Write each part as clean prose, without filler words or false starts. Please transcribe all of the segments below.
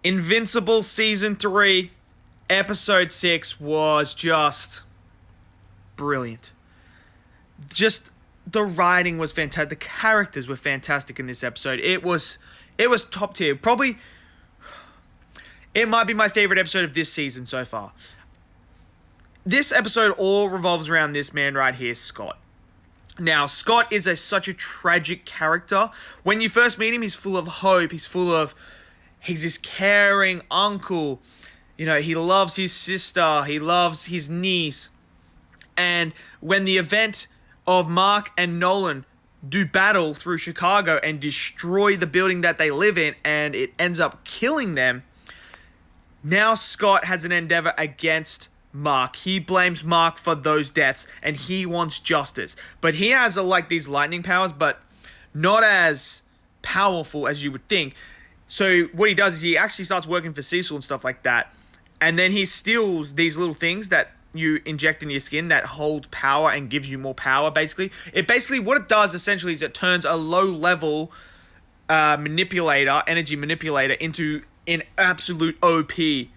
Invincible Season 3, Episode 6 was just brilliant. Just the writing was fantastic. The characters were fantastic in this episode. It was top tier. Probably, it might be my favorite episode of this season so far. This episode all revolves around this man right here, Scott. Now, Scott is such a tragic character. When you first meet him, he's full of hope. He's this caring uncle. You know, he loves his sister. He loves his niece. And when the event of Mark and Nolan do battle through Chicago and destroy the building that they live in, and it ends up killing them, now Scott has an endeavor against Mark. He blames Mark for those deaths, and he wants justice. But he has these lightning powers, but not as powerful as you would think. So what he does is he actually starts working for Cecil and stuff like that, and then he steals these little things that you inject in your skin that hold power and gives you more power, basically. What it does essentially is it turns a low-level energy manipulator, into an absolute OP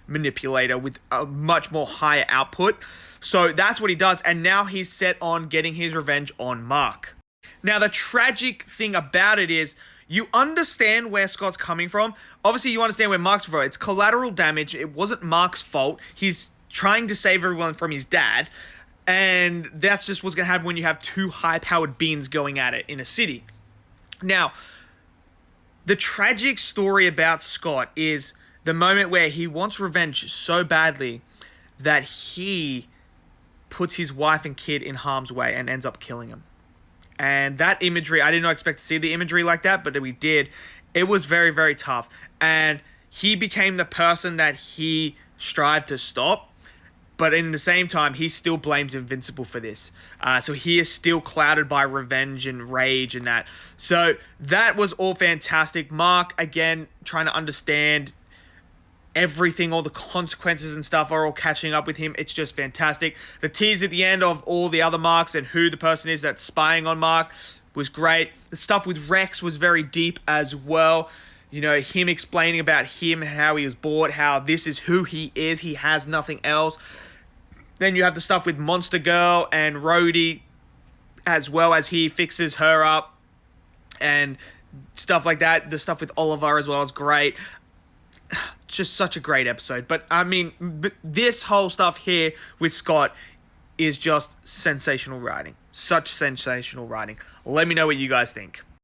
manipulator with a much more higher output. So that's what he does, and now he's set on getting his revenge on Mark. Now, the tragic thing about it is you understand where Scott's coming from. Obviously, you understand where Mark's from. It's collateral damage. It wasn't Mark's fault. He's trying to save everyone from his dad, and that's just what's going to happen when you have two high-powered beings going at it in a city. Now, the tragic story about Scott is the moment where he wants revenge so badly that he puts his wife and kid in harm's way and ends up killing him. And that imagery, I did not expect to see the imagery like that, but we did. It was very, very tough. And he became the person that he strived to stop. But in the same time, he still blames Invincible for this. So he is still clouded by revenge and rage and that. So that was all fantastic. Mark, again, trying to understand everything, all the consequences and stuff are all catching up with him. It's just fantastic. The tease at the end of all the other Marks and who the person is that's spying on Mark was great. The stuff with Rex was very deep as well. You know, him explaining about him, how he was bored, how this is who he is. He has nothing else. Then you have the stuff with Monster Girl and Rhodey, as well as he fixes her up and stuff like that. The stuff with Oliver as well is great. Just such a great episode. But I mean, this whole stuff here with Scott is just sensational writing. Such sensational writing. Let me know what you guys think.